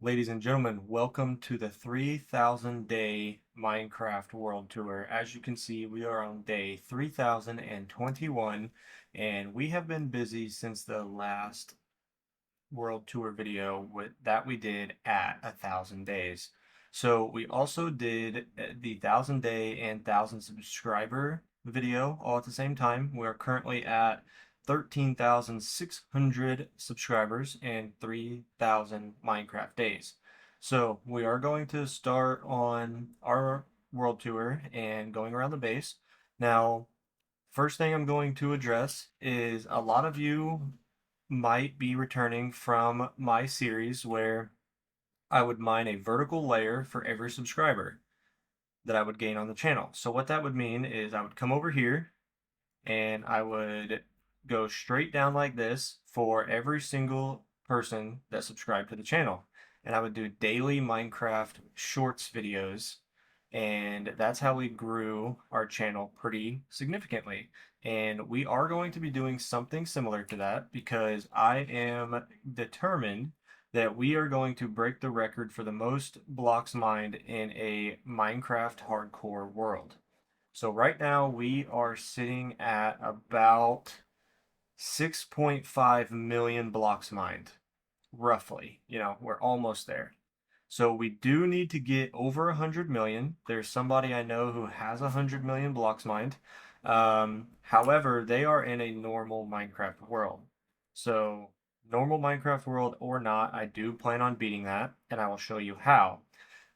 Ladies and gentlemen, welcome to the 3,000 day Minecraft World Tour. As you can see, we are on day 3021, and we have been busy since the last World Tour video that we did at 1,000 days. So we also did the 1,000 day and 1,000 subscriber video all at the same time. We're currently at 13,600 subscribers and 3,000 Minecraft days. So we are going to start on our world tour and going around the base. Now, first thing I'm going to address is a lot of you might be returning from my series where I would mine a vertical layer for every subscriber that I would gain on the channel. So what that would mean is I would come over here and I would go straight down like this for every single person that subscribed to the channel. And I would do daily Minecraft shorts videos. And that's how we grew our channel pretty significantly. And we are going to be doing something similar to that because I am determined that we are going to break the record for the most blocks mined in a Minecraft hardcore world. So right now we are sitting at about 6.5 million blocks mined, roughly. We're almost there. So we do need to get over 100 million. There's somebody I know who has 100 million blocks mined. However, they are in a normal Minecraft world. So normal Minecraft world or not, I do plan on beating that, and I will show you how.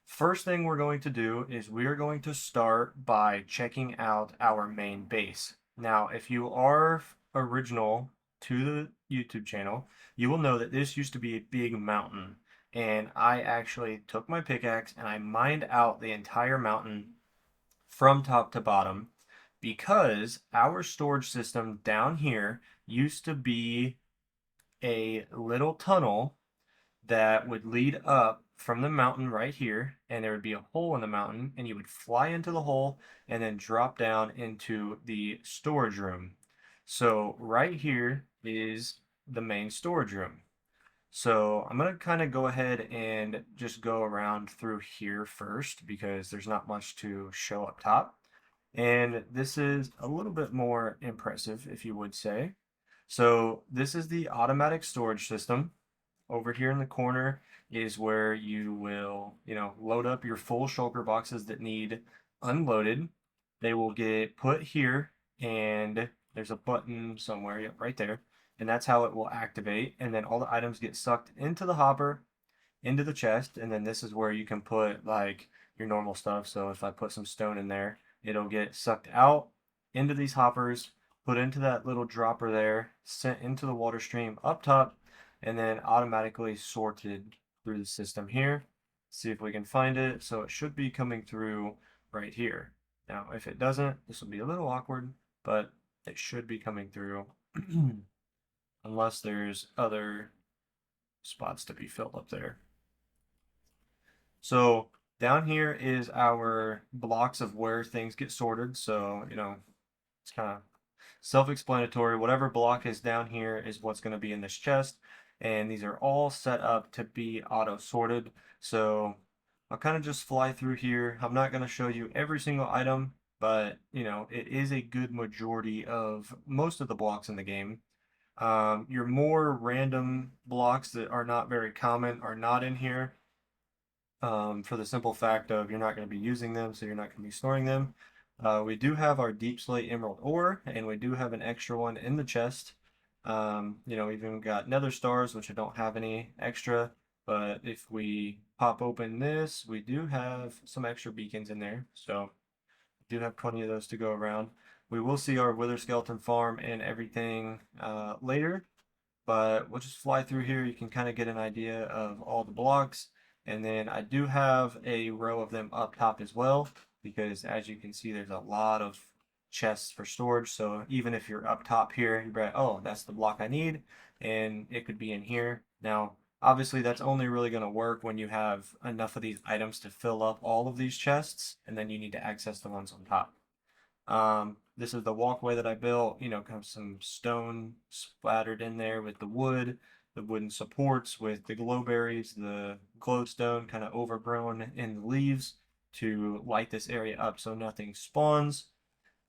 First thing we're going to do is we are going to start by checking out our main base. Now, if you are original to the YouTube channel, you will know that this used to be a big mountain. And I actually took my pickaxe and I mined out the entire mountain from top to bottom because our storage system down here used to be a little tunnel that would lead up from the mountain right here, and there would be a hole in the mountain, and you would fly into the hole and then drop down into the storage room. So right here is the main storage room. So I'm going to kind of go ahead and just go around through here first because there's not much to show up top. And this is a little bit more impressive, if you would say. So this is the automatic storage system. Over here in the corner is where you will, load up your full shulker boxes that need unloaded. They will get put here, and there's a button somewhere, yep, right there. And that's how it will activate. And then all the items get sucked into the hopper, into the chest, and then this is where you can put like your normal stuff. So if I put some stone in there, it'll get sucked out into these hoppers, put into that little dropper there, sent into the water stream up top, and then automatically sorted through the system here. See if we can find it. So it should be coming through right here. Now, if it doesn't, this will be a little awkward, but it should be coming through unless there's other spots to be filled up there. So down here is our blocks of where things get sorted. So, it's kind of self-explanatory. Whatever block is down here is what's going to be in this chest. And these are all set up to be auto-sorted. So I'll kind of just fly through here. I'm not going to show you every single item, but, it is a good majority of most of the blocks in the game. Your more random blocks that are not very common are not in here for the simple fact of you're not going to be using them, so you're not going to be storing them. We do have our deep slate emerald ore, and we do have an extra one in the chest. We've even got nether stars, which I don't have any extra, but if we pop open this, we do have some extra beacons in there, so we do have plenty of those to go around. We will see our wither skeleton farm and everything later, but we'll just fly through here. You can kind of get an idea of all the blocks. And then I do have a row of them up top as well, because as you can see, there's a lot of chests for storage. So even if you're up top here, you're like, oh, that's the block I need, and it could be in here. Now, obviously, that's only really going to work when you have enough of these items to fill up all of these chests, and then you need to access the ones on top. This is the walkway that I built, kind of some stone splattered in there with the wood. the wooden supports with the glowberries, the glowstone kind of overgrown in the leaves to light this area up so nothing spawns.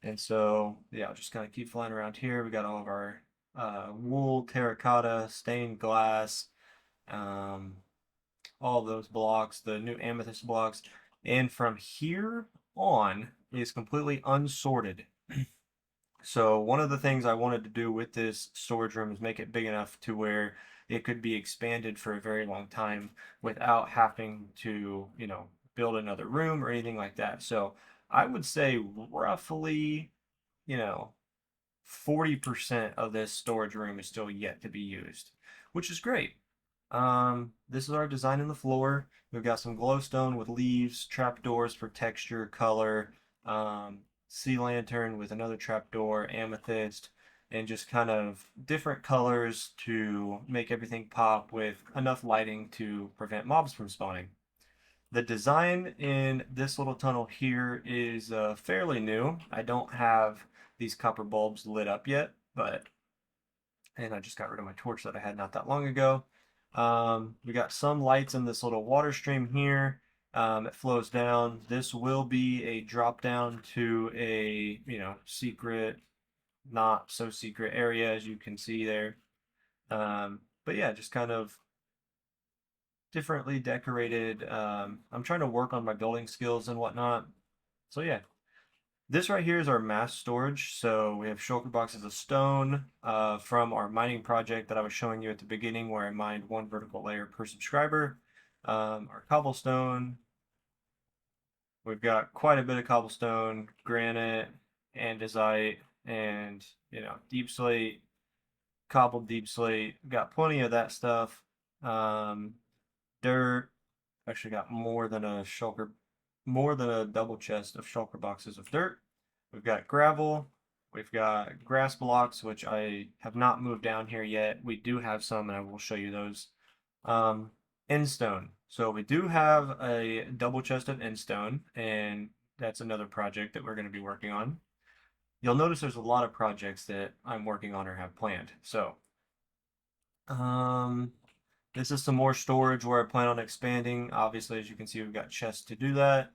And so, yeah, I'll just kind of keep flying around here. We got all of our wool, terracotta, stained glass, um, all of those blocks, the new amethyst blocks. And from here on is completely unsorted. So one of the things I wanted to do with this storage room is make it big enough to where it could be expanded for a very long time without having to, build another room or anything like that. So I would say roughly, you know, 40% of this storage room is still yet to be used, which is great. This is our design in the floor. We've got some glowstone with leaves, trapdoors for texture, color, sea lantern with another trapdoor, amethyst, and just kind of different colors to make everything pop with enough lighting to prevent mobs from spawning. The design in this little tunnel here is fairly new. I don't have these copper bulbs lit up yet, and I just got rid of my torch that I had not that long ago. We got some lights in this little water stream here. It flows down. This will be a drop down to a, secret, not so secret area, as you can see there. But yeah, just kind of differently decorated. I'm trying to work on my building skills and whatnot. So yeah, this right here is our mass storage. So we have shulker boxes of stone from our mining project that I was showing you at the beginning, where I mined 1 vertical layer per subscriber. Our cobblestone. We've got quite a bit of cobblestone, granite, andesite, and deep slate, cobbled deep slate. Got plenty of that stuff. Dirt. Actually got more than a double chest of shulker boxes of dirt. We've got gravel. We've got grass blocks, which I have not moved down here yet. We do have some, and I will show you those. Endstone. So we do have a double chest of endstone, and that's another project that we're going to be working on. You'll notice there's a lot of projects that I'm working on or have planned. So, this is some more storage where I plan on expanding. Obviously, as you can see, we've got chests to do that.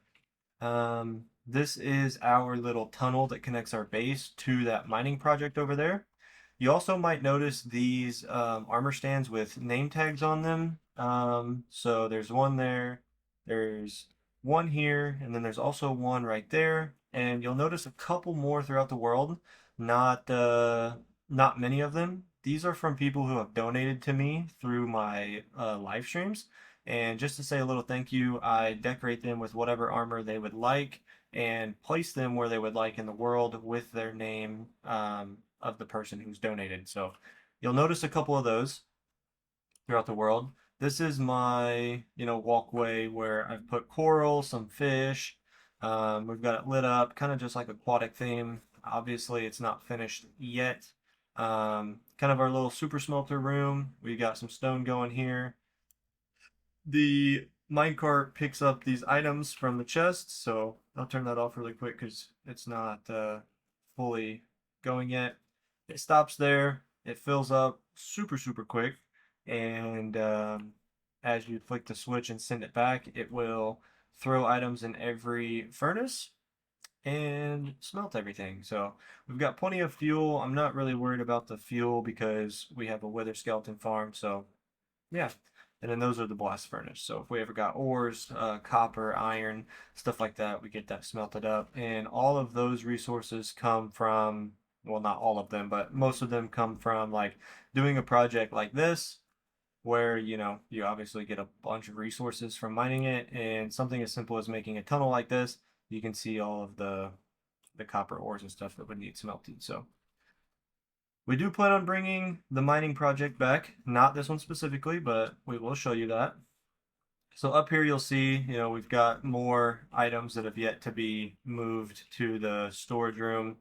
This is our little tunnel that connects our base to that mining project over there. You also might notice these armor stands with name tags on them. So there's one there, there's one here, and then there's also one right there. And you'll notice a couple more throughout the world. Not many of them. These are from people who have donated to me through my live streams. And just to say a little thank you, I decorate them with whatever armor they would like and place them where they would like in the world with their name of the person who's donated. So you'll notice a couple of those throughout the world. This is my, walkway where I've put coral, some fish. We've got it lit up, kind of just like aquatic theme. Obviously, it's not finished yet. Kind of our little super smelter room. We got some stone going here. The minecart picks up these items from the chest, so I'll turn that off really quick because it's not fully going yet. It stops there. It fills up super, super quick. And as you flick the switch and send it back, it will throw items in every furnace and smelt everything. So we've got plenty of fuel. I'm not really worried about the fuel because we have a wither skeleton farm. So yeah. And then those are the blast furnace. So if we ever got ores, copper, iron, stuff like that, we get that smelted up. And all of those resources come from, well, not all of them, but most of them come from like doing a project like this, where, you obviously get a bunch of resources from mining it. And something as simple as making a tunnel like this, you can see all of the copper ores and stuff that would need smelted. So we do plan on bringing the mining project back, not this one specifically, but we will show you that. So up here you'll see, we've got more items that have yet to be moved to the storage room.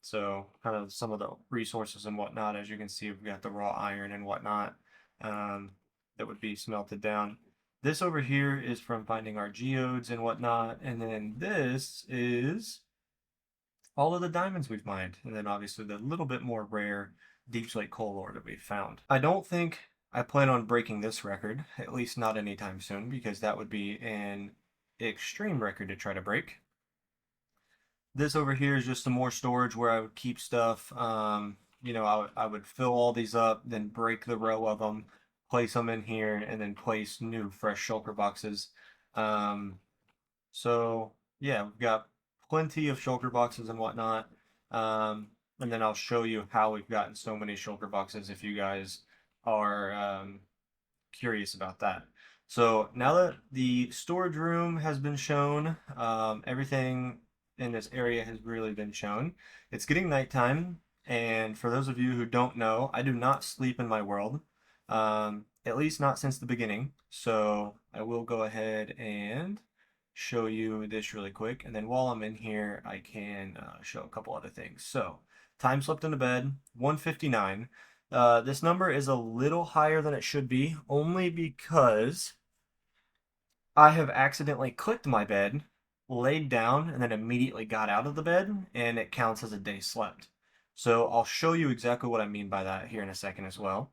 So kind of some of the resources and whatnot. As you can see, we've got the raw iron and whatnot that would be smelted down. This over here is from finding our geodes and whatnot. And then this is all of the diamonds we've mined. And then obviously the little bit more rare deep slate coal ore that we've found. I don't think I plan on breaking this record, at least not anytime soon, because that would be an extreme record to try to break. This over here is just some more storage where I would keep stuff. I would fill all these up, then break the row of them, place them in here, and then place new fresh shulker boxes. Um, so yeah, we've got plenty of shulker boxes and whatnot. And then I'll show you how we've gotten so many shulker boxes if you guys are curious about that. So now that the storage room has been shown, everything in this area has really been shown. It's getting nighttime, and for those of you who don't know, I do not sleep in my world, at least not since the beginning. So I will go ahead and show you this really quick, and then while I'm in here, I can show a couple other things. So time slept in the bed, 159. This number is a little higher than it should be, only because I have accidentally clicked my bed, laid down, and then immediately got out of the bed, and it counts as a day slept. So I'll show you exactly what I mean by that here in a second as well.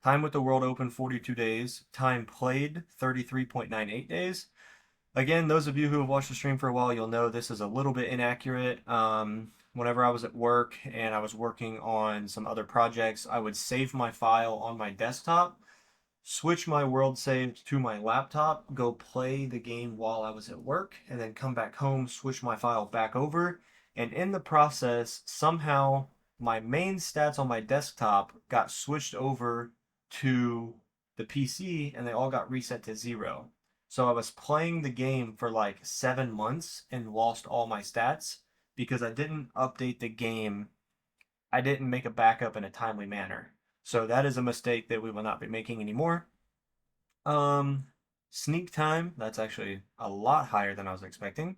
Time with the world open, 42 days. Time played, 33.98 days. Again, those of you who have watched the stream for a while, you'll know this is a little bit inaccurate. Whenever I was at work and I was working on some other projects, I would save my file on my desktop, switch my world save to my laptop, go play the game while I was at work, and then come back home, switch my file back over. And in the process, somehow my main stats on my desktop got switched over to the PC and they all got reset to 0. So I was playing the game for like 7 months and lost all my stats because I didn't update the game. I didn't make a backup in a timely manner. So that is a mistake that we will not be making anymore. Um, Sneak time, that's actually a lot higher than I was expecting.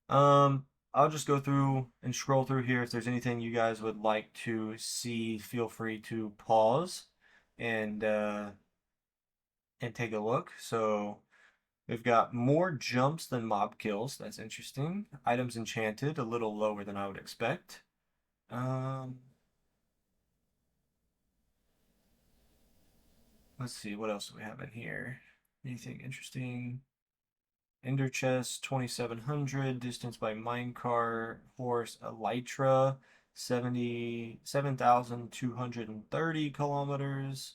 I'll just go through and scroll through here. If there's anything you guys would like to see, feel free to pause and take a look. So we've got more jumps than mob kills. That's interesting. Items enchanted, a little lower than I would expect. Let's see, what else do we have in here? Anything interesting? Ender chest, 2700. Distance by minecart. Horse, elytra, 77,230 kilometers.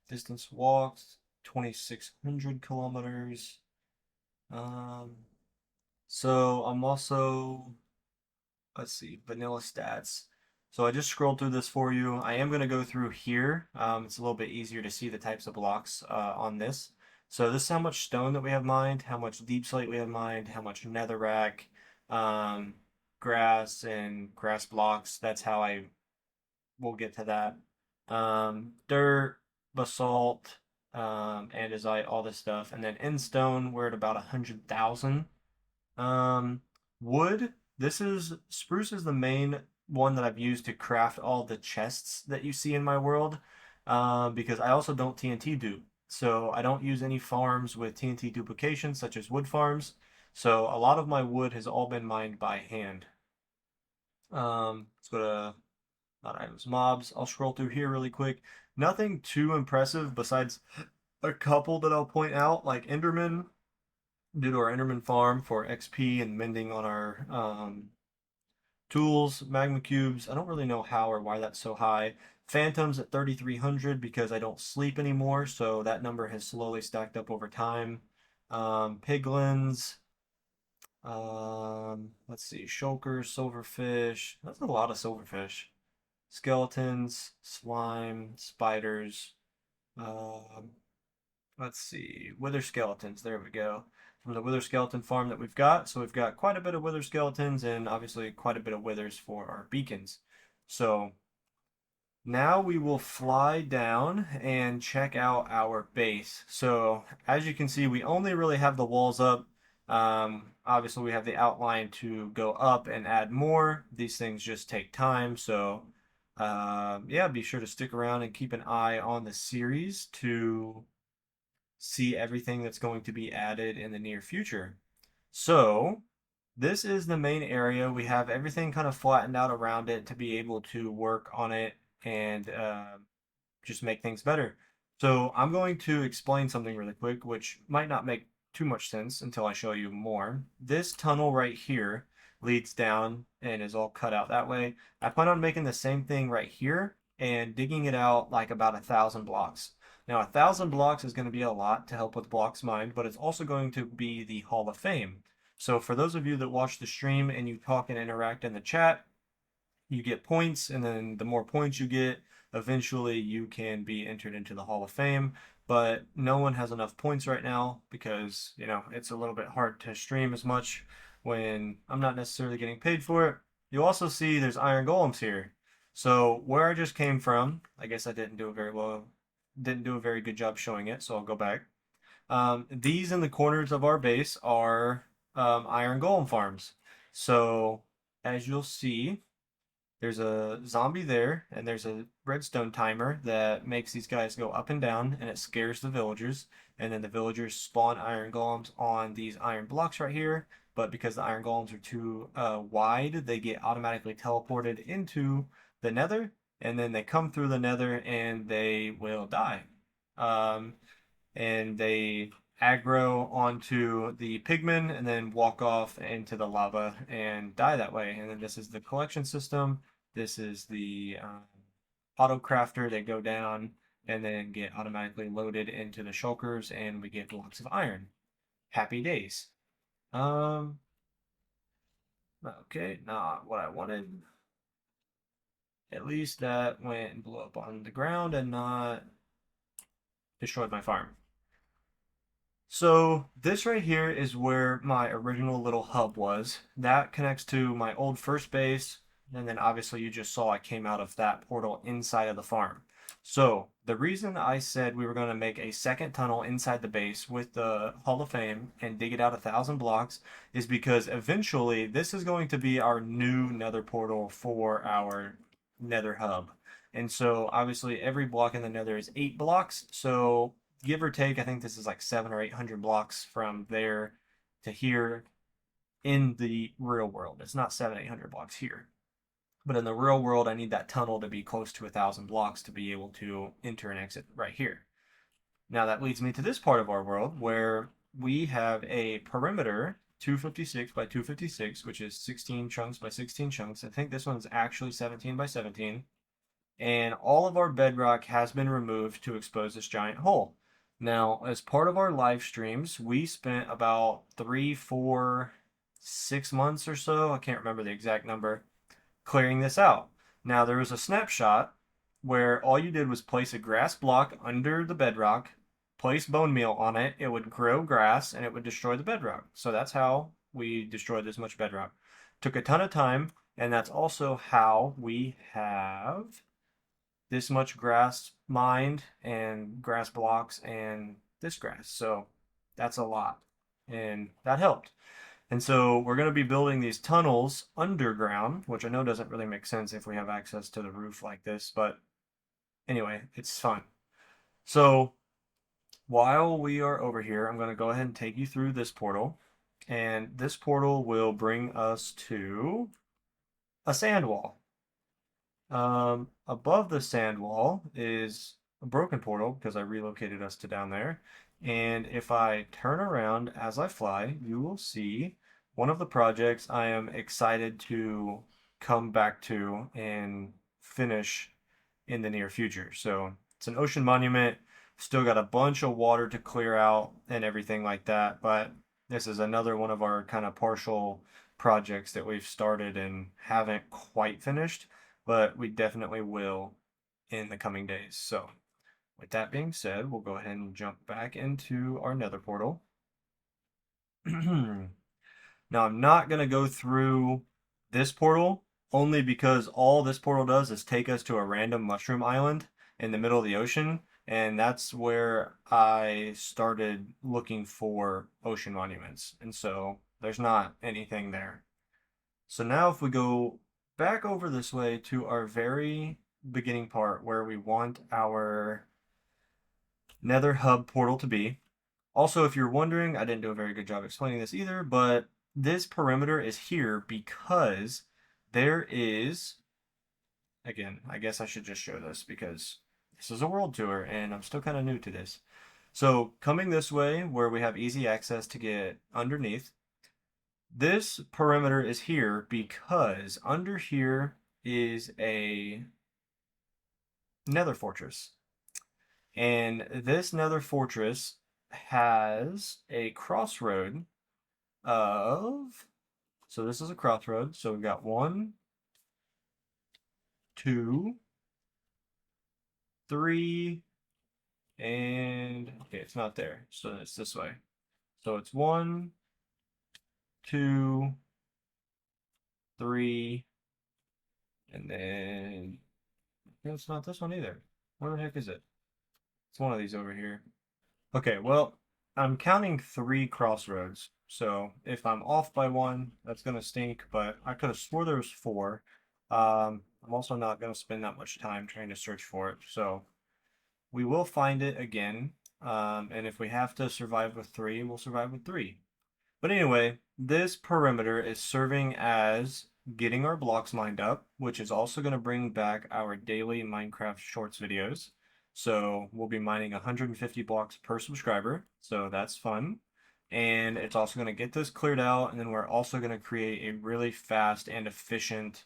Distance walked, 2,600 kilometers. So I'm also, let's see, vanilla stats. So I just scrolled through this for you. I am going to go through here. It's a little bit easier to see the types of blocks on this. So this is how much stone that we have mined, how much deep slate we have mined, how much netherrack, grass and grass blocks. That's how I will get to that. Dirt, basalt, andesite, all this stuff. And then in stone, we're at about 100,000. Wood, spruce is the main one that I've used to craft all the chests that you see in my world, because I also don't TNT dupe. So I don't use any farms with TNT duplication, such as wood farms. So a lot of my wood has all been mined by hand. Let's go to not items, mobs. I'll scroll through here really quick. Nothing too impressive besides a couple that I'll point out, like Enderman, due to our Enderman farm for XP and mending on our tools, magma cubes. I don't really know how or why that's so high. Phantoms at 3,300 because I don't sleep anymore, so that number has slowly stacked up over time. Piglins. Let's see, shulkers, silverfish. That's a lot of silverfish. Skeletons, slime, spiders. Let's see, wither skeletons. There we go. From the wither skeleton farm that we've got. So we've got quite a bit of wither skeletons and obviously quite a bit of withers for our beacons. So now we will fly down and check out our base. So as you can see, we only really have the walls up. Obviously we have the outline to go up and add more. These things just take time. So yeah, be sure to stick around and keep an eye on the series to see everything that's going to be added in the near future. So This is the main area. We have everything kind of flattened out around it to be able to work on it and just make things better. So I'm going to explain something really quick, which might not make too much sense until I show you more. This tunnel right here leads down and is all cut out that way. I plan on making the same thing right here and digging it out like about 1,000 blocks. Now, 1,000 blocks is going to be a lot to help with Blocks Mined, but it's also going to be the Hall of Fame. So for those of you that watch the stream and you talk and interact in the chat, you get points, and then the more points you get, eventually you can be entered into the Hall of Fame. But no one has enough points right now because, it's a little bit hard to stream as much when I'm not necessarily getting paid for it. You also see there's iron golems here. So where I just came from, I guess I didn't do a very good job showing it, so I'll go back. These in the corners of our base are iron golem farms. So as you'll see, there's a zombie there, and there's a redstone timer that makes these guys go up and down, and it scares the villagers. And then the villagers spawn iron golems on these iron blocks right here. But because the iron golems are too wide, they get automatically teleported into the nether, and then they come through the nether and they will die. Um, and they aggro onto the pigmen and then walk off into the lava and die that way. And then this is the collection system. This is the auto crafter. They go down and then get automatically loaded into the shulkers, and we get blocks of iron. Happy days. Um, okay, not what I wanted. At least that went and blew up on the ground and not destroyed my farm. So this right here is where my original little hub was. That connects to my old first base, and then obviously you just saw I came out of that portal inside of the farm. So the reason I said we were going to make a second tunnel inside the base with the Hall of Fame and dig it out 1,000 blocks is because eventually this is going to be our new nether portal for our nether hub. And so obviously every block in the nether is 8 blocks. So give or take, I think this is like 700 or 800 blocks from there to here in the real world. It's not 700 or 800 blocks here. But in the real world, I need that tunnel to be close to 1,000 blocks to be able to enter and exit right here. Now that leads me to this part of our world where we have a perimeter 256 by 256, which is 16 chunks by 16 chunks. I think this one's actually 17 by 17. And all of our bedrock has been removed to expose this giant hole. Now, as part of our live streams, we spent about 3, 4, 6 months or so, I can't remember the exact number, clearing this out. Now, there was a snapshot where all you did was place a grass block under the bedrock, place bone meal on it, it would grow grass, and it would destroy the bedrock. So that's how we destroyed this much bedrock. Took a ton of time, and that's also how we have this much grass mined and grass blocks and this grass. So that's a lot. And that helped. And so we're going to be building these tunnels underground, which I know doesn't really make sense if we have access to the roof like this, but anyway, it's fun. So while we are over here, I'm going to go ahead and take you through this portal. And this portal will bring us to a sand wall. Above the sand wall is a broken portal because I relocated us to down there. And if I turn around as I fly, you will see one of the projects I am excited to come back to and finish in the near future. So it's an ocean monument, still got a bunch of water to clear out and everything like that. But this is another one of our kind of partial projects that we've started and haven't quite finished, but we definitely will in the coming days. So with that being said, we'll go ahead and jump back into our nether portal. Now I'm not going to go through this portal only because all this portal does is take us to a random mushroom island in the middle of the ocean, and that's where I started looking for ocean monuments. And so there's not anything there. So now if we go back over this way to our very beginning part where we want our nether hub portal to be. Also, if you're wondering, I didn't do a very good job explaining this either, but this perimeter is here because there is, again, I guess I should just show this because this is a world tour and I'm still kind of new to this. So coming this way where we have easy access to get underneath, this perimeter is here because under here is a nether fortress. And this nether fortress has a crossroad of, so this is a crossroad. So we've got 1, 2, 3, and okay, it's not there. So it's this way. So it's 1, 2, 3, and then no, it's not this one either. Where the heck is it? It's one of these over here. Okay, well, I'm counting 3 crossroads. So if I'm off by 1, that's gonna stink, but I could have swore there was 4. I'm also not gonna spend that much time trying to search for it. So we will find it again. And if we have to survive with 3, we'll survive with 3. But anyway, this perimeter is serving as getting our blocks lined up, which is also going to bring back our daily Minecraft Shorts videos. So we'll be mining 150 blocks per subscriber, so that's fun. And it's also going to get this cleared out, and then we're also going to create a really fast and efficient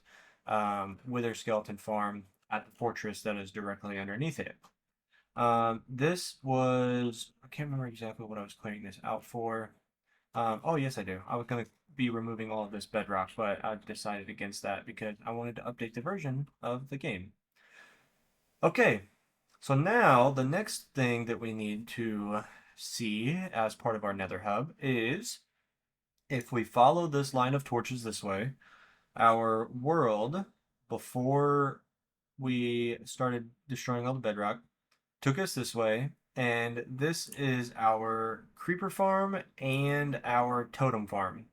wither skeleton farm at the fortress that is directly underneath it. This was, I can't remember exactly what I was clearing this out for. Oh, yes, I do. I was going to be removing all of this bedrock, but I decided against that because I wanted to update the version of the game. Okay, so now the next thing that we need to see as part of our nether hub is if we follow this line of torches this way, our world, before we started destroying all the bedrock, took us this way, and this is our creeper farm and our totem farm.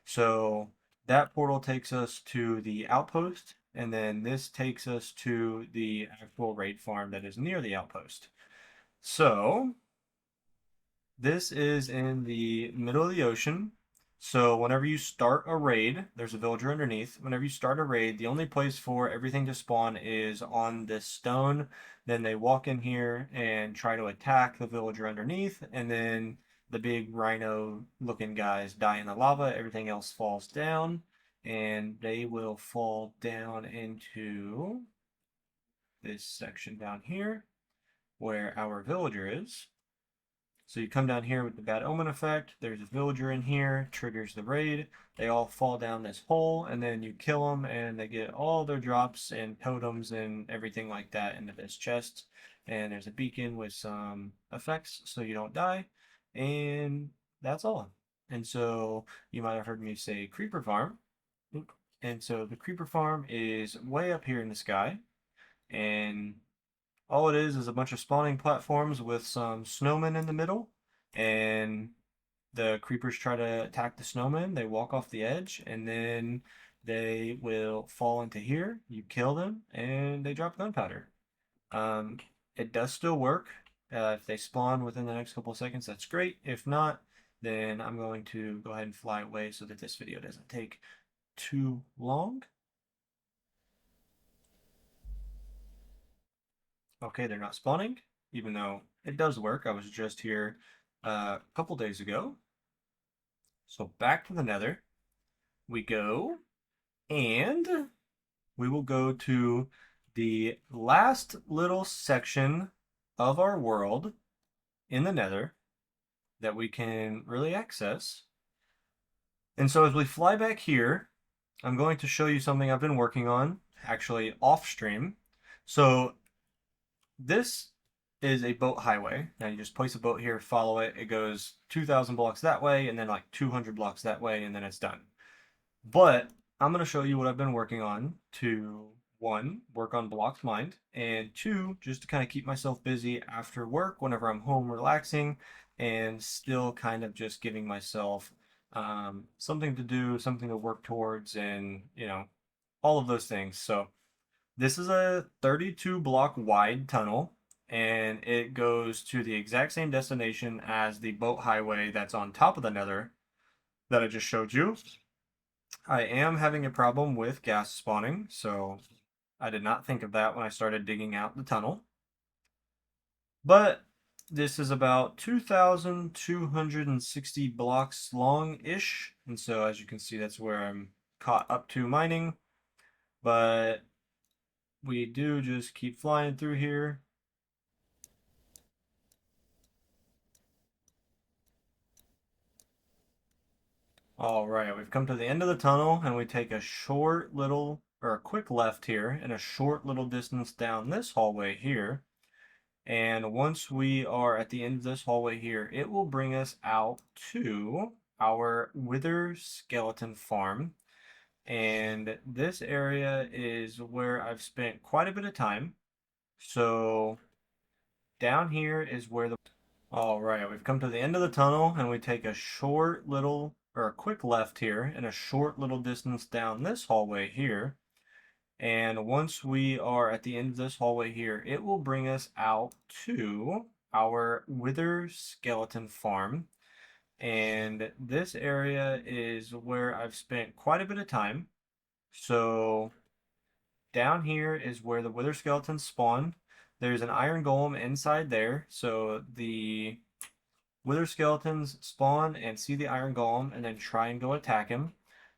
So that portal takes us to the outpost, and then this takes us to the actual raid farm that is near the outpost. So this is in the middle of the ocean. So whenever you start a raid, there's a villager underneath. Whenever you start a raid, the only place for everything to spawn is on this stone. Then they walk in here and try to attack the villager underneath, and then the big rhino looking guys die in the lava. Everything else falls down, and they will fall down into this section down here where our villager is. So you come down here with the bad omen effect. There's a villager in here, triggers the raid. They all fall down this hole, and then you kill them, and they get all their drops and totems and everything like that into this chest. And there's a beacon with some effects so you don't die. And that's all. And so you might have heard me say creeper farm. And so the creeper farm is way up here in the sky. And all it is a bunch of spawning platforms with some snowmen in the middle, and the creepers try to attack the snowmen. They walk off the edge, and then they will fall into here. You kill them, and they drop gunpowder. Um, it does still work. If they spawn within the next couple of seconds, that's great. If not, then I'm going to go ahead and fly away so that this video doesn't take too long. Okay, they're not spawning, even though it does work. I was just here a couple days ago. So back to the nether we go, and we will go to the last little section of our world in the nether that we can really access. And so as we fly back here, I'm going to show you something I've been working on, actually off stream. So this is a boat highway. Now you just place a boat here, follow it. It goes 2,000 blocks that way, and then like 200 blocks that way, and then it's done. But I'm going to show you what I've been working on to, 1, work on blocks mined, and 2, just to kind of keep myself busy after work whenever I'm home relaxing, and still kind of just giving myself something to do, something to work towards, and, you know, all of those things. So this is a 32 block wide tunnel, and it goes to the exact same destination as the boat highway that's on top of the nether. that I just showed you. I am having a problem with gas spawning, so I did not think of that when I started digging out the tunnel. But this is about 2,260 blocks long-ish, and so as you can see, that's where I'm caught up to mining. But we do just keep flying through here. All right, we've come to the end of the tunnel, and we take a short little, or a quick left here, and a short little distance down this hallway here. And once we are at the end of this hallway here, it will bring us out to our Wither Skeleton Farm. And this area is where I've spent quite a bit of time. So down here is where the... All right, we've come to the end of the tunnel, and we take a short little, or a quick left here, and a short little distance down this hallway here. And once we are at the end of this hallway here, it will bring us out to our Wither Skeleton Farm. And this area is where I've spent quite a bit of time. So down here is where the Wither Skeletons spawn. There's an Iron Golem inside there. So the Wither Skeletons spawn and see the Iron Golem and then try and go attack him.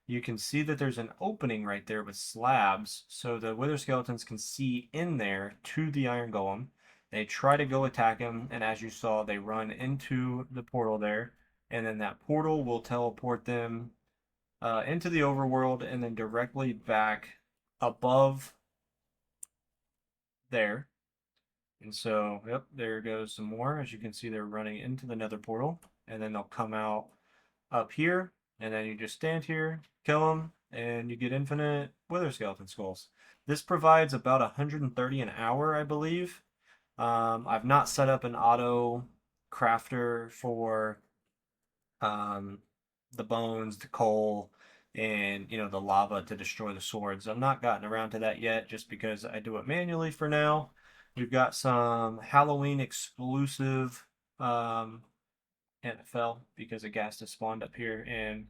You can see that there's an opening right there with slabs, so the Wither Skeletons can see in there to the Iron Golem. They try to go attack him, and as you saw, they run into the portal there, and then that portal will teleport them into the overworld and then directly back above there. And so, yep, there goes some more. As you can see, they're running into the nether portal, and then they'll come out up here, and then you just stand here, kill them, and you get infinite Wither Skeleton Skulls. This provides about 130 an hour, I believe. I've not set up an auto crafter for the bones, the coal, and the lava to destroy the swords. I've not gotten around to that yet, just because I do it manually for now. We've got some Halloween exclusive, and it fell because a ghast has spawned up here and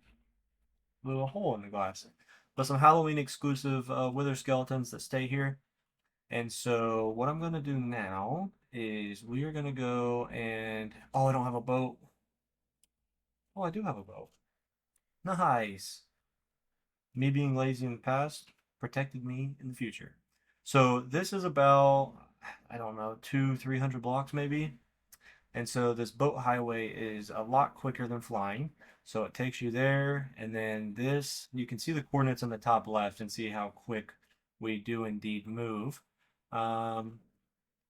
blew a hole in the glass. But some Halloween exclusive Wither Skeletons that stay here. And so what I'm going to do now is we are going to go and... Oh, I don't have a boat. Oh, I do have a boat. Nice. Me being lazy in the past protected me in the future. So this is about, I don't know, 200-300 blocks maybe. And so this boat highway is a lot quicker than flying. So it takes you there, and then this, you can see the coordinates on the top left and see how quick we do indeed move.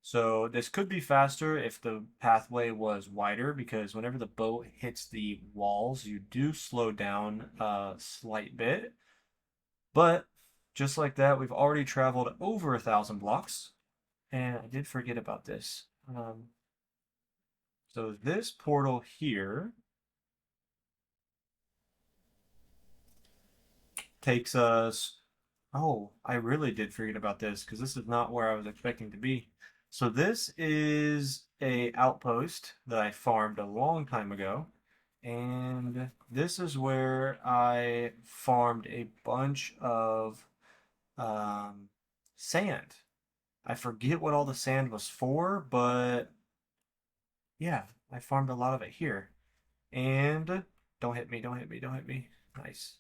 So this could be faster if the pathway was wider, because whenever the boat hits the walls, you do slow down a slight bit. But just like that, we've already traveled over 1,000 blocks. And I did forget about this. So this portal here takes us... Oh, I really did forget about this because this is not where I was expecting to be. So this is a outpost that I farmed a long time ago. And this is where I farmed a bunch of sand. I forget what all the sand was for, but yeah, I farmed a lot of it here. And don't hit me, don't hit me, don't hit me. Nice.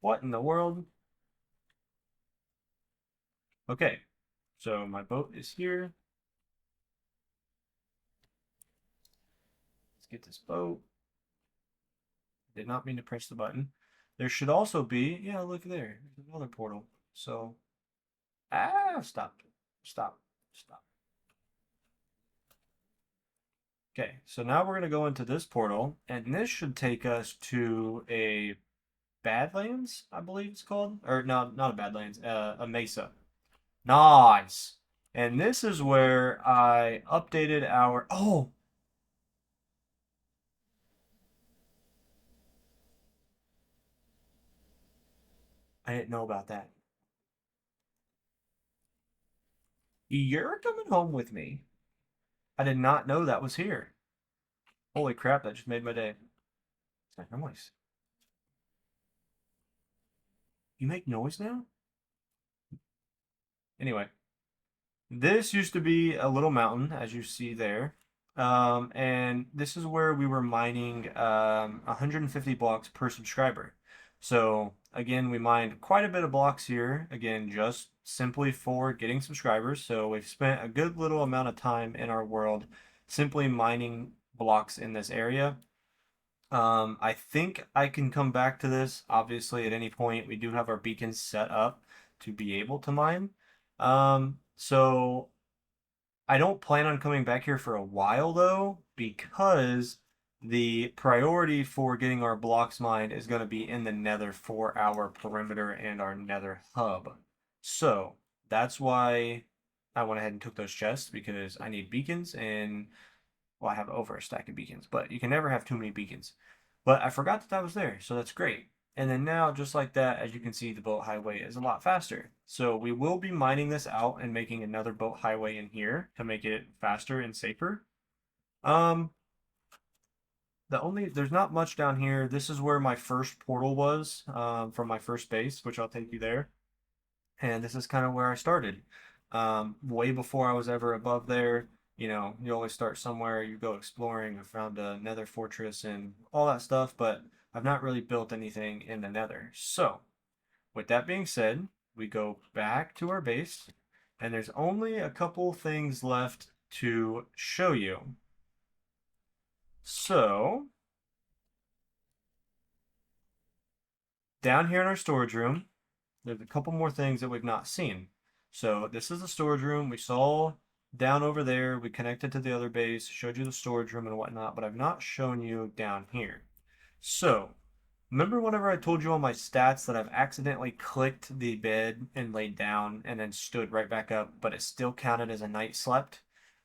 What in the world? Okay, so my boat is here. Let's get this boat. Did not mean to press the button. There should also be, yeah, look there. There's another portal. So, stop, stop, stop. Okay, so now we're going to go into this portal, and this should take us to a Badlands, I believe it's called. Or, no, not a Badlands, a Mesa. Nice. And this is where I updated our... Oh! I didn't know about that. You're coming home with me. I did not know that was here. Holy crap, that just made my day. Nice. You make noise now? Anyway, this used to be a little mountain, as you see there. And this is where we were mining 150 blocks per subscriber. So again, we mined quite a bit of blocks here, again, just simply for getting subscribers. So we've spent a good little amount of time in our world simply mining blocks in this area. I think I can come back to this, obviously, at any point. We do have our beacons set up to be able to mine. So I don't plan on coming back here for a while though, because the priority for getting our blocks mined is going to be in the nether for our perimeter and our nether hub. So that's why I went ahead and took those chests, because I need beacons, and well, I have over a stack of beacons, but you can never have too many beacons. But I forgot that that was there, so that's great. And then now, just like that, as you can see, the boat highway is a lot faster. So we will be mining this out and making another boat highway in here to make it faster and safer. There's not much down here. This is where my first portal was, from my first base, which I'll take you there. And this is kind of where I started. Way before I was ever above there. You know, you always start somewhere, you go exploring. I found a nether fortress and all that stuff, but I've not really built anything in the nether. So, with that being said, we go back to our base, and there's only a couple things left to show you. So, down here in our storage room, there's a couple more things that we've not seen. So this is the storage room. We saw down over there, we connected to the other base, showed you the storage room and whatnot, but I've not shown you down here. So remember whenever I told you on my stats that I've accidentally clicked the bed and laid down and then stood right back up, but it still counted as a night slept?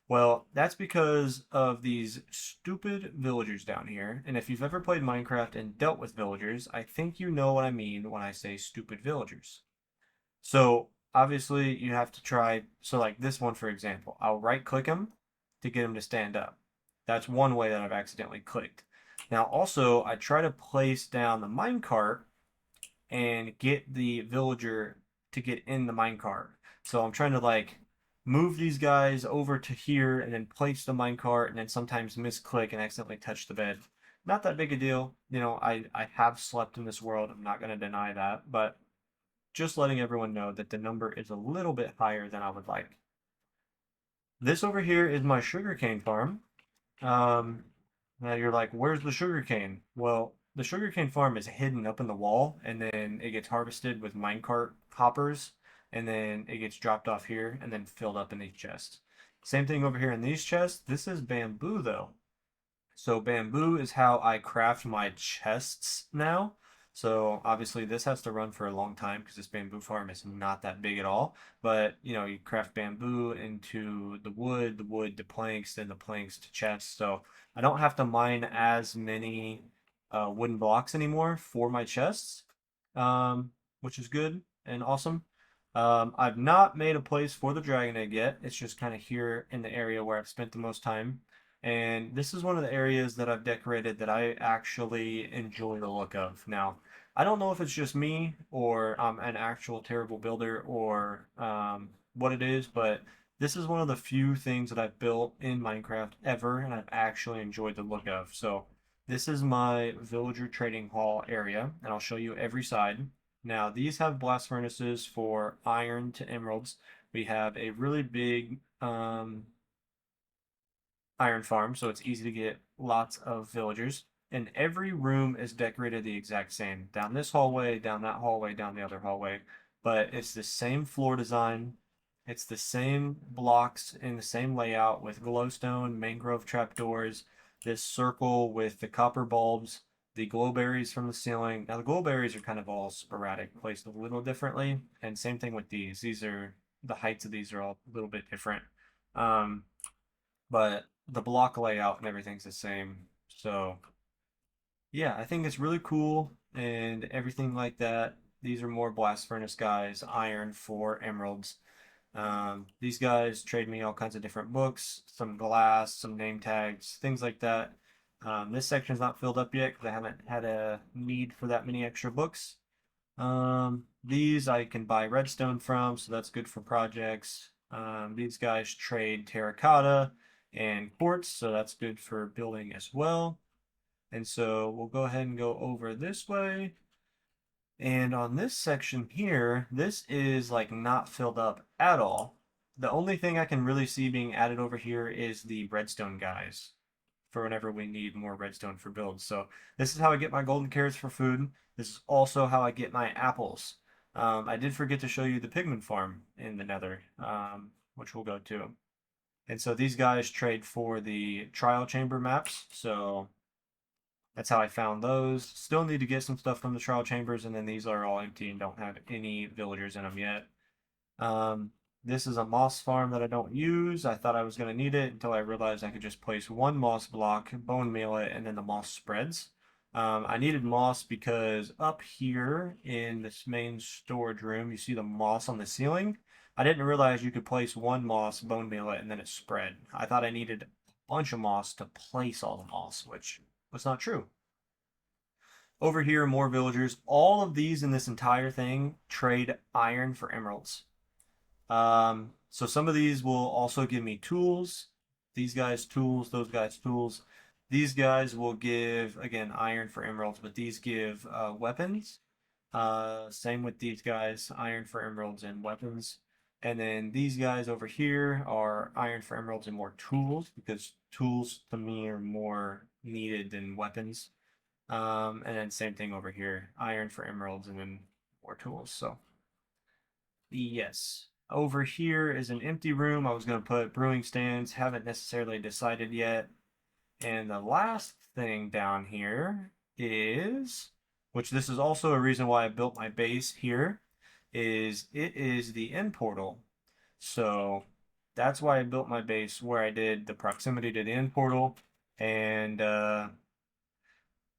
Well, that's because of these stupid villagers down here. And if you've ever played Minecraft and dealt with villagers, I think you know what I mean when I say stupid villagers. So obviously you have to try, so like this one, for example, I'll right click him to get him to stand up. That's one way that I've accidentally clicked. Now also, I try to place down the minecart and get the villager to get in the minecart. So I'm trying to like move these guys over to here and then place the minecart, and then sometimes misclick and accidentally touch the bed. Not that big a deal. You know, I have slept in this world. I'm not going to deny that. But just letting everyone know that the number is a little bit higher than I would like. This over here is my sugarcane farm. Now you're like, where's the sugarcane? Well, the sugarcane farm is hidden up in the wall, and then it gets harvested with minecart hoppers, and then it gets dropped off here and then filled up in these chests. Same thing over here in these chests. This is bamboo though. So bamboo is how I craft my chests now. So obviously this has to run for a long time because this bamboo farm is not that big at all. But you know, you craft bamboo into the wood to planks, then the planks to chests. So I don't have to mine as many wooden blocks anymore for my chests, which is good and awesome. I've not made a place for the dragon egg yet. It's just kind of here in the area where I've spent the most time. And this is one of the areas that I've decorated that I actually enjoy the look of. Now, I don't know if it's just me or I'm an actual terrible builder or what it is, but this is one of the few things that I've built in Minecraft ever, and I've actually enjoyed the look of. So this is my villager trading hall area, and I'll show you every side. Now, these have blast furnaces for iron to emeralds. We have a really big iron farm, so it's easy to get lots of villagers. And every room is decorated the exact same. Down this hallway, down that hallway, down the other hallway. But it's the same floor design. It's the same blocks in the same layout with glowstone, mangrove trapdoors, this circle with the copper bulbs, the glowberries from the ceiling. Now the glowberries are kind of all sporadic, placed a little differently. And same thing with these. The heights of these are all a little bit different. But the block layout and everything's the same. So yeah, I think it's really cool and everything like that. These are more blast furnace guys, iron for emeralds. These guys trade me all kinds of different books, some glass, some name tags, things like that. This section's not filled up yet because I haven't had a need for that many extra books. These I can buy redstone from, so that's good for projects. These guys trade terracotta and quartz, so that's good for building as well. And so we'll go ahead and go over this way. And on this section here, this is like not filled up at all. The only thing I can really see being added over here is the redstone guys for whenever we need more redstone for builds. So this is how I get my golden carrots for food. This is also how I get my apples. I did forget to show you the pigman farm in the nether, which we'll go to. And so these guys trade for the trial chamber maps. So that's how I found those. Still need to get some stuff from the trial chambers, and then these are all empty and don't have any villagers in them yet. This is a moss farm that I don't use. I thought I was going to need it until I realized I could just place one moss block, bone meal it, and then the moss spreads. I needed moss because up here in this main storage room, you see the moss on the ceiling. I didn't realize you could place one moss, bone meal it, and then it spread. I thought I needed a bunch of moss to place all the moss, which was not true. Over here, more villagers. All of these in this entire thing trade iron for emeralds. So some of these will also give me tools. These guys tools, those guys tools. These guys will give, again, iron for emeralds, but these give weapons. Same with these guys, iron for emeralds and weapons. And then these guys over here are iron for emeralds and more tools, because tools to me are more needed than weapons. And then same thing over here, iron for emeralds and then more tools. So yes, over here is an empty room. I was going to put brewing stands, haven't necessarily decided yet. And the last thing down here is, which this is also a reason why I built my base here, is it is the end portal. So that's why I built my base where I did, the proximity to the end portal. And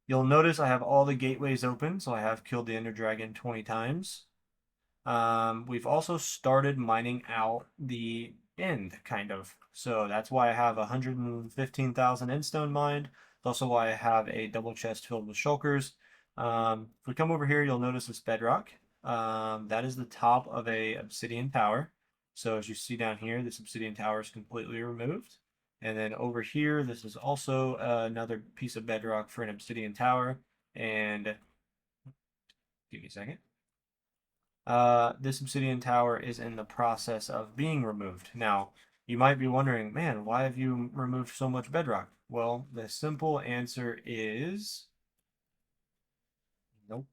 you'll notice I have all the gateways open, so I have killed the Ender Dragon 20 times. We've also started mining out the end, kind of. So that's why I have 115,000 endstone mined. It's also why I have a double chest filled with shulkers. If we come over here, you'll notice this bedrock. That is the top of a obsidian tower. So as you see down here, this obsidian tower is completely removed. And then over here, this is also another piece of bedrock for an obsidian tower. And give me a second. This obsidian tower is in the process of being removed. Now, you might be wondering, man, why have you removed so much bedrock? Well, the simple answer is... Nope.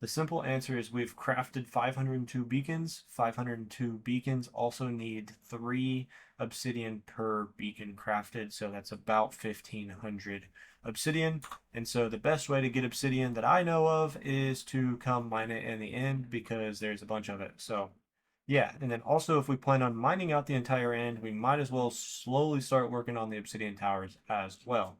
The simple answer is we've crafted 502 beacons. 502 beacons also need 3 obsidian per beacon crafted, so that's about 1,500 obsidian. And so the best way to get obsidian that I know of is to come mine it in the end, because there's a bunch of it. So yeah, and then also if we plan on mining out the entire end, we might as well slowly start working on the obsidian towers as well.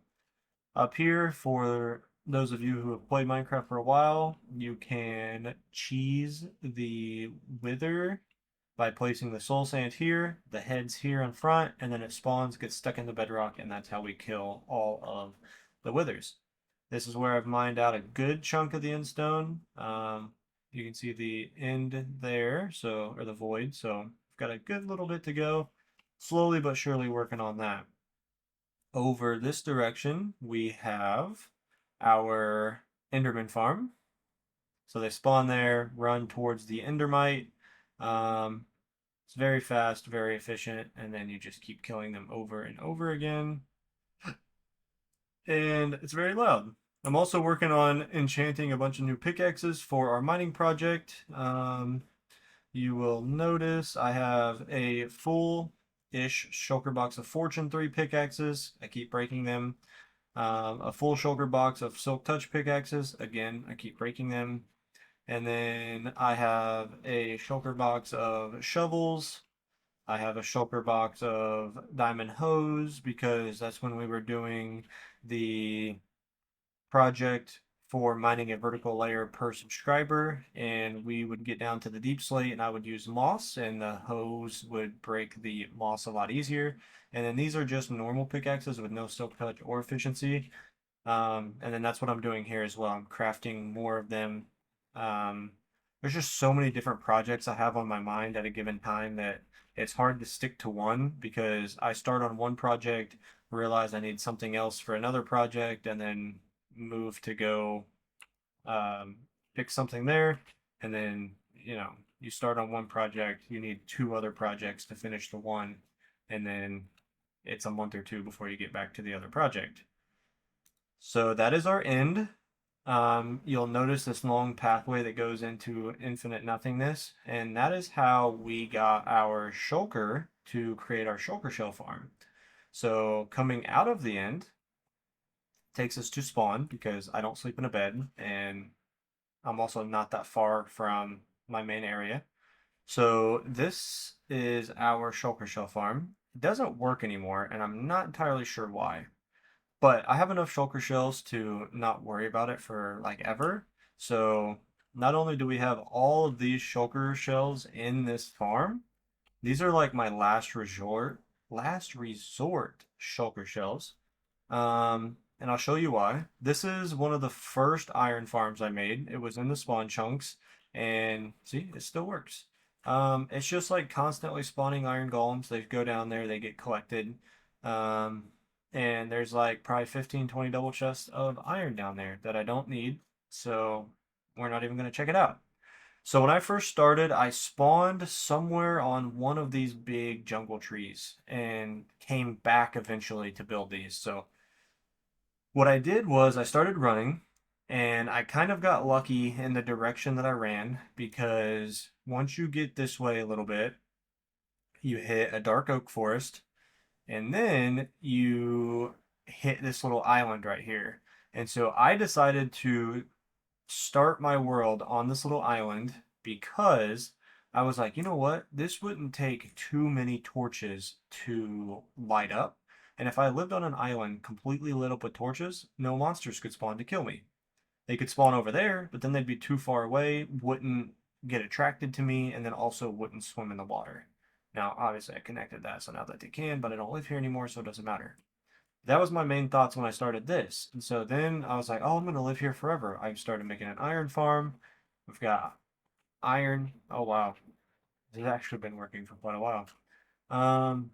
Up here, for those of you who have played Minecraft for a while, you can cheese the wither by placing the soul sand here, the heads here in front, and then it spawns, gets stuck in the bedrock, and that's how we kill all of the withers. This is where I've mined out a good chunk of the end stone. You can see the end there, so, or the void, so I've got a good little bit to go. Slowly but surely working on that. Over this direction, we have our Enderman farm. So they spawn there, run towards the Endermite. It's very fast, very efficient, and then you just keep killing them over and over again. And it's very loud. I'm also working on enchanting a bunch of new pickaxes for our mining project. You will notice I have a full-ish shulker box of Fortune 3 pickaxes. I keep breaking them. A full shulker box of Silk Touch pickaxes. Again, I keep breaking them. And then I have a shulker box of shovels. I have a shulker box of diamond hose, because that's when we were doing the project for mining a vertical layer per subscriber, and we would get down to the deep slate and I would use moss, and the hose would break the moss a lot easier. And then these are just normal pickaxes with no silk touch or efficiency. And then that's what I'm doing here as well. I'm crafting more of them. there's just so many different projects I have on my mind at a given time that it's hard to stick to one because I start on one project, realize I need something else for another project, and then move to go um, pick something there, and then you start on one project, you need two other projects to finish the one, and then it's a month or two before you get back to the other project. So that is our end. You'll notice this long pathway that goes into infinite nothingness, and that is how we got our shulker to create our shulker shell farm. So coming out of the end takes us to spawn because I don't sleep in a bed, and I'm also not that far from my main area. So this is our shulker shell farm. It doesn't work anymore, and I'm not entirely sure why. But I have enough shulker shells to not worry about it for like ever. So not only do we have all of these shulker shells in this farm, these are like my last resort shulker shells. And I'll show you why. This is one of the first iron farms I made. It was in the spawn chunks, and see, it still works. It's just like constantly spawning iron golems. They go down there, they get collected. Um, and there's like probably 15, 20 double chests of iron down there that I don't need. So we're not even going to check it out. So when I first started, I spawned somewhere on one of these big jungle trees and came back eventually to build these. So what I did was I started running and I kind of got lucky in the direction that I ran because once you get this way a little bit, you hit a dark oak forest and then you hit this little island right here. And so I decided to start my world on this little island because I was like, you know what? This wouldn't take too many torches to light up. And if I lived on an island completely lit up with torches, no monsters could spawn to kill me. They could spawn over there, but then they'd be too far away, wouldn't get attracted to me, and then also wouldn't swim in the water. Now, obviously, I connected that, so now that they can, but I don't live here anymore, so it doesn't matter. That was my main thoughts when I started this. And so then I was like, oh, I'm going to live here forever. I started making an iron farm. We've got iron. Oh, wow. This has actually been working for quite a while. Um,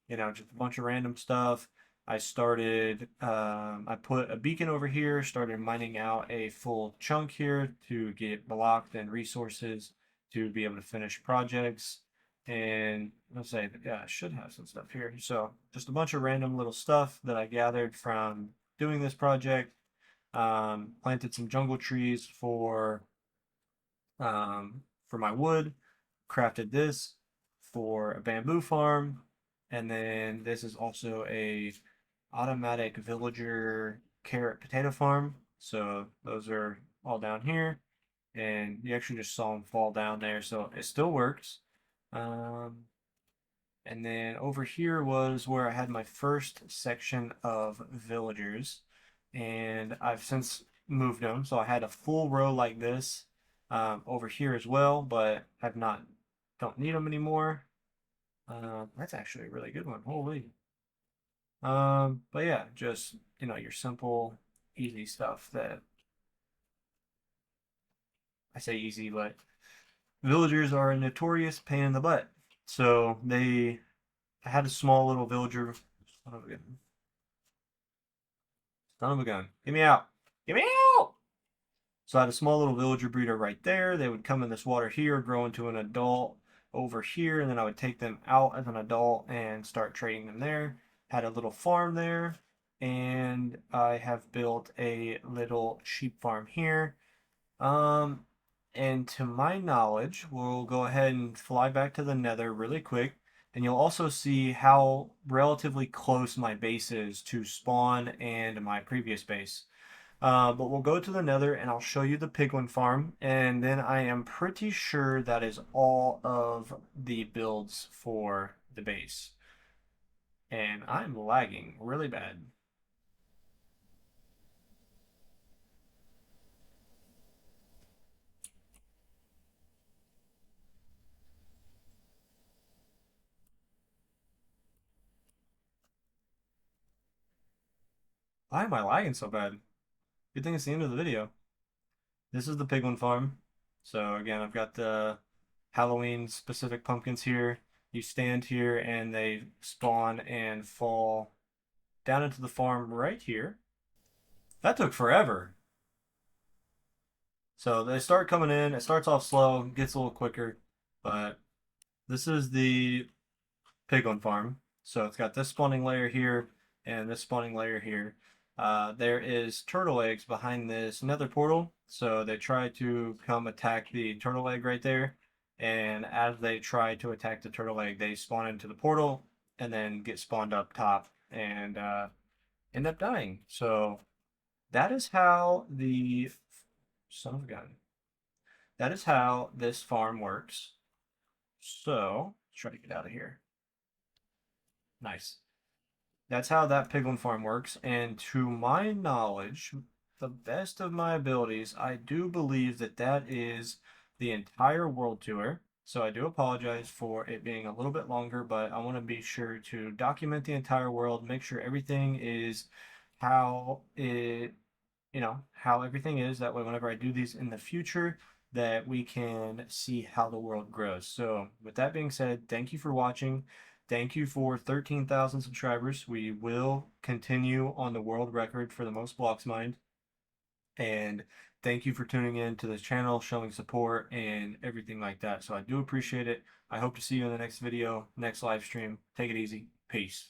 just a bunch of random stuff. I put a beacon over here, started mining out a full chunk here to get blocked and resources to be able to finish projects. And let's say, yeah, I should have some stuff here. So just a bunch of random little stuff that I gathered from doing this project. Planted some jungle trees for my wood, crafted this for a bamboo farm, and then this is also a automatic villager carrot potato farm. So those are all down here, and you actually just saw them fall down there, so it still works. Um, and then over here was where I had my first section of villagers, and I've since moved them. So I had a full row like this over here as well, but I've not don't need them anymore. That's actually a really good one. Holy. But yeah, just your simple, easy stuff that I say easy, but villagers are a notorious pain in the butt. So I had a small little villager. Son of a gun. Son of a gun. Get me out. Get me out! So I had a small little villager breeder right there. They would come in this water here, grow into an adult over here, and then I would take them out as an adult and start trading them there. Had a little farm there, and I have built a little sheep farm here. Um, and to my knowledge, we'll go ahead and fly back to the Nether really quick, and you'll also see how relatively close my base is to spawn and my previous base. But we'll go to the Nether and I'll show you the piglin farm, and then I am pretty sure that is all of the builds for the base. And I'm lagging really bad. Why am I lagging so bad? Good thing it's the end of the video. This is the piglin farm. So again, I've got the Halloween specific pumpkins here. You stand here and they spawn and fall down into the farm right here. That took forever. So they start coming in. It starts off slow, gets a little quicker, but this is the piglin farm. So it's got this spawning layer here and this spawning layer here. There is turtle eggs behind this nether portal. So they try to come attack the turtle egg right there. And as they try to attack the turtle egg, they spawn into the portal and then get spawned up top and end up dying. So that is how the son of a gun. That is how this farm works. So let's try to get out of here. Nice. That's how that piglin farm works. And to my knowledge, the best of my abilities, I do believe that that is the entire world tour. So I do apologize for it being a little bit longer, but I want to be sure to document the entire world, make sure everything is how it, how everything is. That way, whenever I do these in the future, that we can see how the world grows. So with that being said, thank you for watching. Thank you for 13,000 subscribers. We will continue on the world record for the most blocks mined. And thank you for tuning in to this channel, showing support and everything like that. So I do appreciate it. I hope to see you in the next video, next live stream. Take it easy. Peace.